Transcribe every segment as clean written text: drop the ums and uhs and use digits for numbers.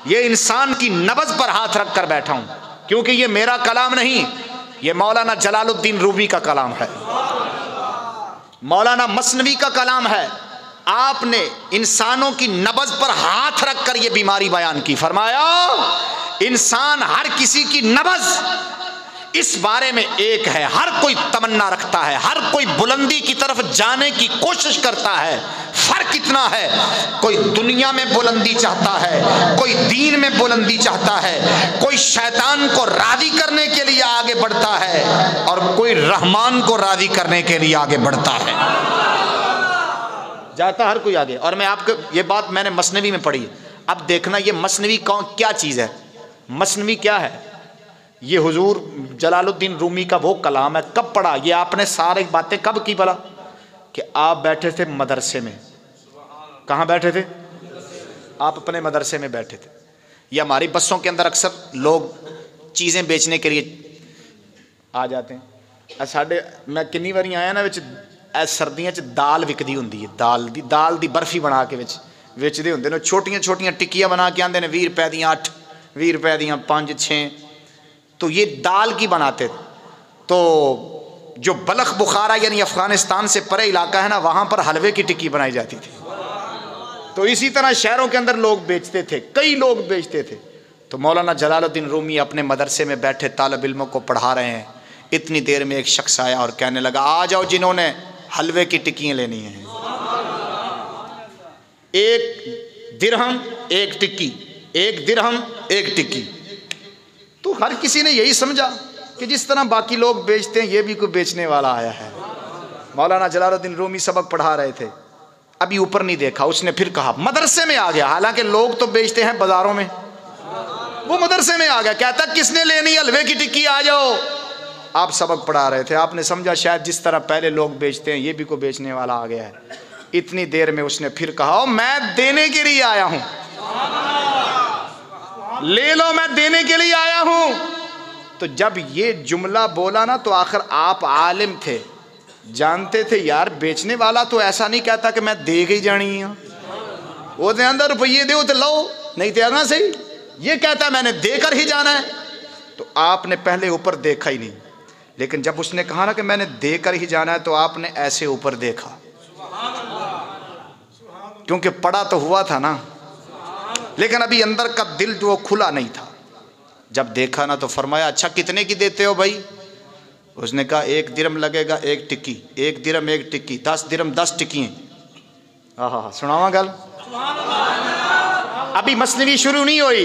یہ انسان کی نبض پر ہاتھ رکھ کر بیٹھا ہوں، کیونکہ یہ میرا کلام نہیں، یہ مولانا جلال الدین رومی کا کلام ہے، مولانا مثنوی کا کلام ہے۔ آپ نے انسانوں کی نبض پر ہاتھ رکھ کر یہ بیماری بیان کی، فرمایا انسان ہر کسی کی نبض اس بارے میں ایک ہے، ہر کوئی تمنا رکھتا ہے، ہر کوئی بلندی کی طرف جانے کی کوشش کرتا ہے، فرق اتنا ہے کوئی دنیا میں بلندی چاہتا ہے، کوئی دین میں بلندی چاہتا ہے، کوئی شیطان کو راضی کرنے کے لیے آگے بڑھتا ہے اور کوئی رحمان کو راضی کرنے کے لیے آگے بڑھتا ہے، جاتا ہر کوئی آگے۔ اور میں آپ کو یہ بات میں نے مثنوی میں پڑھی، اب دیکھنا یہ مثنوی کیا چیز ہے، مثنوی کیا ہے؟ یہ حضور جلال الدین رومی کا وہ کلام ہے۔ کب پڑھا یہ آپ نے؟ ساری باتیں کب کی بلا؟ کہ آپ بیٹھے تھے مدرسے میں۔ کہاں بیٹھے تھے؟ آپ اپنے مدرسے میں بیٹھے تھے۔ یہ ہماری بسوں کے اندر اکثر لوگ چیزیں بیچنے کے لیے آ جاتے ہیں۔ ساڈے میں کنی باری آیا نا، سردیاں دال وکدی ہوندی ہے، دال دی برفی بنا کے ویچدے ہوندے نے، چھوٹیاں چھوٹیاں ٹکیاں بنا کے آندے نے 20 روپے دیاں 8، 20 روپے دیاں 5 6۔ تو یہ دال کی بناتے تھے۔ تو جو بلخ بخارا یعنی افغانستان سے پرے علاقہ ہے نا، وہاں پر حلوے کی ٹکی بنائی جاتی تھی۔ تو اسی طرح شہروں کے اندر لوگ بیچتے تھے، کئی لوگ بیچتے تھے۔ تو مولانا جلال الدین رومی اپنے مدرسے میں بیٹھے طالب علموں کو پڑھا رہے ہیں، اتنی دیر میں ایک شخص آیا اور کہنے لگا آ جاؤ جنہوں نے حلوے کی ٹکیاں لینی ہیں، 1 درہم 1 ٹکی، 1 درہم 1 ٹکی۔ تو ہر کسی نے یہی سمجھا کہ جس طرح باقی لوگ بیچتے ہیں یہ بھی کوئی بیچنے والا آیا ہے۔ مولانا جلال الدین رومی سبق پڑھا رہے تھے، ابھی اوپر نہیں دیکھا، اس نے پھر کہا، مدرسے میں آ گیا، حالانکہ لوگ تو بیچتے ہیں بازاروں میں، وہ مدرسے میں آ گیا، کہتا کس نے لینی حلوے کی ٹکی آ جاؤ۔ آپ سبق پڑھا رہے تھے، آپ نے سمجھا شاید جس طرح پہلے لوگ بیچتے ہیں یہ بھی کوئی بیچنے والا آ گیا ہے۔ اتنی دیر میں اس نے پھر کہا میں دینے کے لیے آیا ہوں، لے لو میں دینے کے لیے آیا ہوں۔ تو جب یہ جملہ بولا نا تو آخر آپ عالم تھے، جانتے تھے یار بیچنے والا تو ایسا نہیں کہتا کہ میں دے کے ہی جانی ہوں، وہ دے اندر روپیے دے تو لو نہیں دے گا صحیح، یہ کہتا ہے میں نے دے کر ہی جانا ہے۔ تو آپ نے پہلے اوپر دیکھا ہی نہیں، لیکن جب اس نے کہا نا کہ میں نے دے کر ہی جانا ہے تو آپ نے ایسے اوپر دیکھا، کیونکہ پڑا تو ہوا تھا نا، لیکن ابھی اندر کا دل جو کھلا نہیں تھا۔ جب دیکھا نا تو فرمایا اچھا کتنے کی دیتے ہو بھائی؟ اس نے کہا 1 درہم لگے گا 1 ٹکی، 1 درہم 1 ٹکی، 10 درہم 10 ٹکیاں۔ سناواں گل؟ ابھی مثنوی شروع نہیں ہوئی،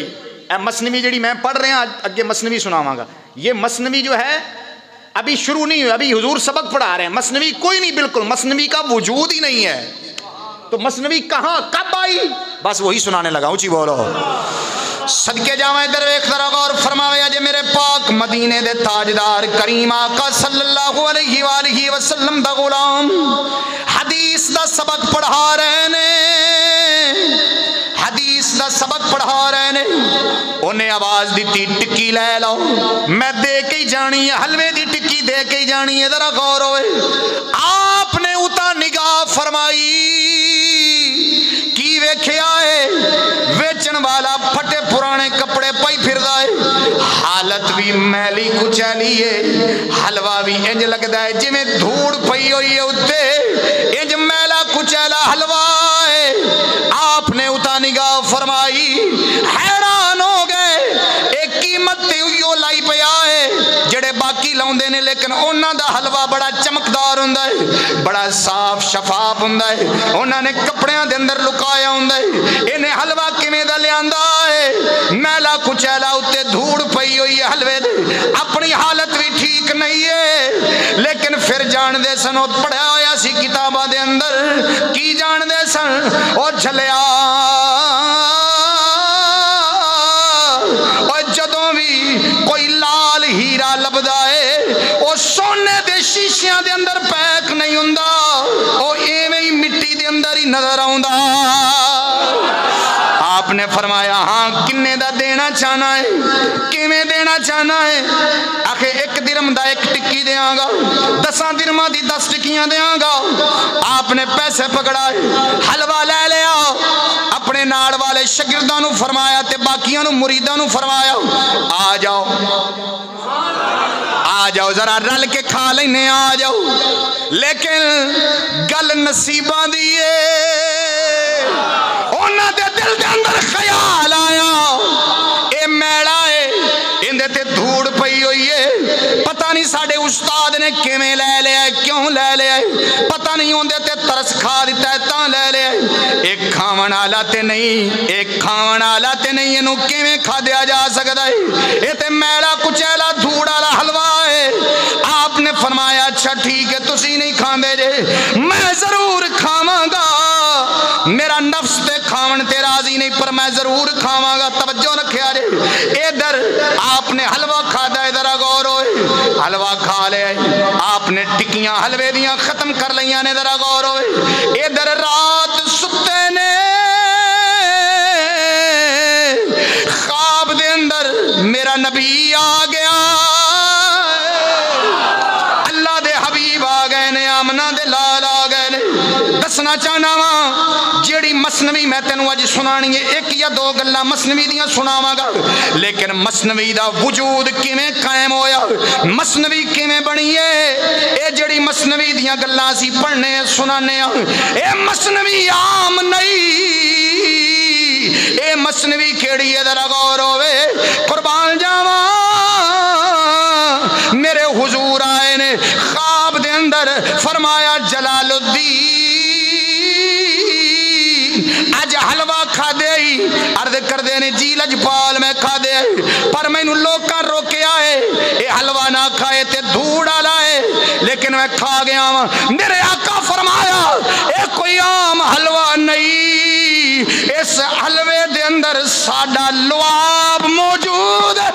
مثنوی جڑی میں پڑھ رہے ہیں اگے مثنوی سناواں گا۔ یہ مثنوی جو ہے ابھی شروع نہیں ہوئی، ابھی حضور سبق پڑھا رہے ہیں، مثنوی کوئی نہیں، بالکل مثنوی کا وجود ہی نہیں ہے۔ تو مثنوی کہاں کب آئی؟ بس وہی سنانے لگا، اونچی بولو۔ صدقے جاواں ادھر ویکھ ذرا غور فرماوے اج میرے پاک مدینے دے تاجدار کریم آقا صلی اللہ علیہ وآلہ وسلم دا غلام حدیث دا سبق پڑھا رہے نے، حدیث دا سبق پڑھا رہے نے۔ انہیں آواز دیتی ٹکی لے لو، میں دے کے ہی جانی ہے، حلوے دی ٹکی دے کے ہی جانی ہے، ذرا غور ہوئے۔ آپ نے اتا نگاہ فرمائی، کی ویکھیا ہے؟ ویچن والا پھٹے پرانے کپڑے پائی پھردا ہے، حالت بھی میلی کچیلی ہے، حلوہ بھی انج لگدا ہے جویں دھوڑ پئی ہوئی ہے اتے، انج میلا کچیلا حلوہ ہے۔ آپ نے اتا نگاہ فرمائی، حیران ہو گئے، ایک قیمت تے ہوئی لائی پیا ہے جڑے باقی لاؤندے نے، لیکن انہاں دا حلوہ بڑا چمکدار ہوندا ہے، بڑا صاف شفاف ہوندا ہے، انہاں نے کپڑیاں دے اندر لکایا ہوندا ہے۔ انہیں حلوہ کیویں دا لیاندا ہے؟ میلا کچیلا اتے دھوڑ پئی ہوئی ہے حلوے دے، اپنی حالت بھی ٹھیک نہیں ہے، لیکن پھر جان دے سن، وہ پڑھیا ہویا سی کتاباں دے اندر، کی جان دے سن؟ او جھلیا جدوں بھی کوئی لال ہیرا لبدا ہے او سونے دے شیشیاں دے اندر پیک نہیں ہوندا، او ایویں ہی مٹی دے اندر ہی نظر آوندا۔ آپ نے فرمایا ہاں کنے دا دینا چاہنا ہے؟ کیویں دینا چاہنا ہے؟ آخے 1 درہم دا 1 ٹکی دیاں گا، 10 درہماں دی 10 ٹکیاں دیاں گا۔ آپ نے پیسے پکڑائے، حلوہ لے لیا، اپنے نال والے شاگرداں نو فرمایا تے باقیاں نو مریداں نو فرمایا آ جاؤ ذرا رل کے کھا لینے آ جاؤ. لیکن گل نصیباں دی اے انہاں دے دل دے اندر خیال آیا اے میڑا اے اندے تے دھوڑ پئی ہوئی ہے پتہ نہیں ساڈے استاد نے کیویں لے لیا ہے کیوں لے لیا ہے پتہ نہیں اندے تے ترس کھا دیتا ہے تاں لے لیا ہے. ایک کھاون والا تے نہیں اینو کیویں کھادیا جا سکدا ہے اے تے میڑا کچیلا دھوڑ والا حلوہ ہے. آپ نے فرمایا اچھا ٹھیک ہے تسی نہیں کھاندے جے میں ضرور کھاواں گا میرا نفس تے کھاون تے راضی نہیں پر میں ضرور کھاواں گا. توجہ رکھیا جے ادھر آپ نے حلوہ کھادا ہے ذرا غور ہوئے حلوہ کھا لیا ہے آپ نے ٹکیاں حلوے دیاں ختم کر لیاں نے ذرا غور ہوئے ادھر رات ستے نے خواب دے اندر میرا نبی آ گیا اللہ دے حبیب آ گئے نے آمنہ دے لال آ گئے نے. دسنا چاہنا وا جیڑی مثنوی میں تینوں اج سنانی ہے ایک یا دو گلاں مثنوی دیاں سناواں گا لیکن مثنوی دا وجود کیویں قائم ہویا مثنوی کیویں بنی ہے اے جیڑی مثنوی دیاں گلاں اسی پڑھنے سنانے اے مثنوی عام نہیں اے مثنوی کیڑی ہے ذرا غور ہوئے قربان جاواں میرے حضور آئے نے خواب دے اندر فرمایا جلال الدین اج حلوہ کھا دے عرض کر دے نے جی لجپال میں کھا دے پر میں لوکاں روکیا ہے اے حلوہ نہ کھائے تے دھوڑا لائے لیکن میں کھا گیا ہوں. میرے آقا فرمایا اے کوئی عام حلوہ نہیں اس حلوے دے اندر ساڈا لعاب موجود ہے.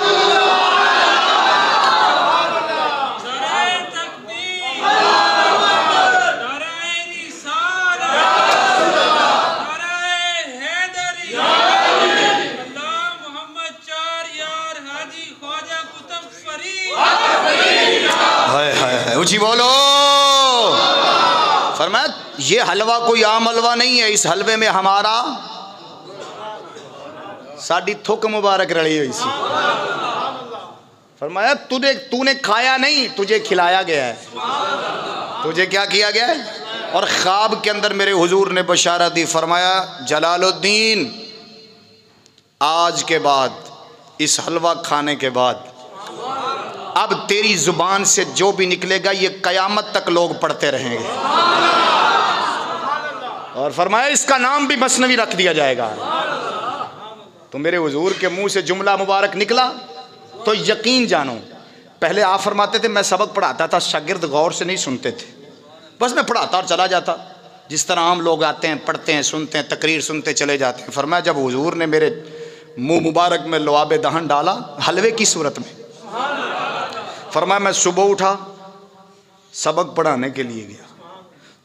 اونچی بولو. فرمایا یہ حلوہ کوئی عام حلوہ نہیں ہے اس حلوے میں ہمارا ساڈی تھک مبارک رلی ہوئی سی. فرمایا تو نے کھایا نہیں تجھے کھلایا گیا ہے تجھے کیا کیا گیا ہے. اور خواب کے اندر میرے حضور نے بشارت دی فرمایا جلال الدین آج کے بعد اس حلوہ کھانے کے بعد اب تیری زبان سے جو بھی نکلے گا یہ قیامت تک لوگ پڑھتے رہیں گے. اور فرمایا اس کا نام بھی مثنوی رکھ دیا جائے گا. تو میرے حضور کے منہ سے جملہ مبارک نکلا تو یقین جانو پہلے آپ فرماتے تھے میں سبق پڑھاتا تھا شاگرد غور سے نہیں سنتے تھے بس میں پڑھاتا اور چلا جاتا جس طرح عام لوگ آتے ہیں پڑھتے ہیں سنتے ہیں تقریر سنتے چلے جاتے ہیں. فرمایا جب حضور نے میرے منہ مبارک میں لعاب دہن ڈالا حلوے کی صورت میں فرمایا میں صبح اٹھا سبق پڑھانے کے لیے گیا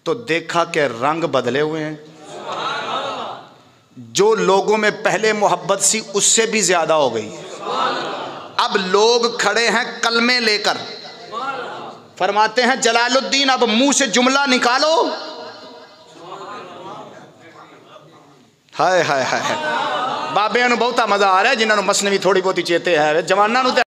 تو دیکھا کہ رنگ بدلے ہوئے ہیں جو لوگوں میں پہلے محبت سی اس سے بھی زیادہ ہو گئی ہے. اب لوگ کھڑے ہیں کلمے لے کر فرماتے ہیں جلال الدین اب منہ سے جملہ نکالو. ہائے ہائے ہائے بابے نو بہتا مزہ آ رہا ہے جنہوں نے مثنوی تھوڑی بہتی چیتے ہے جواناں نو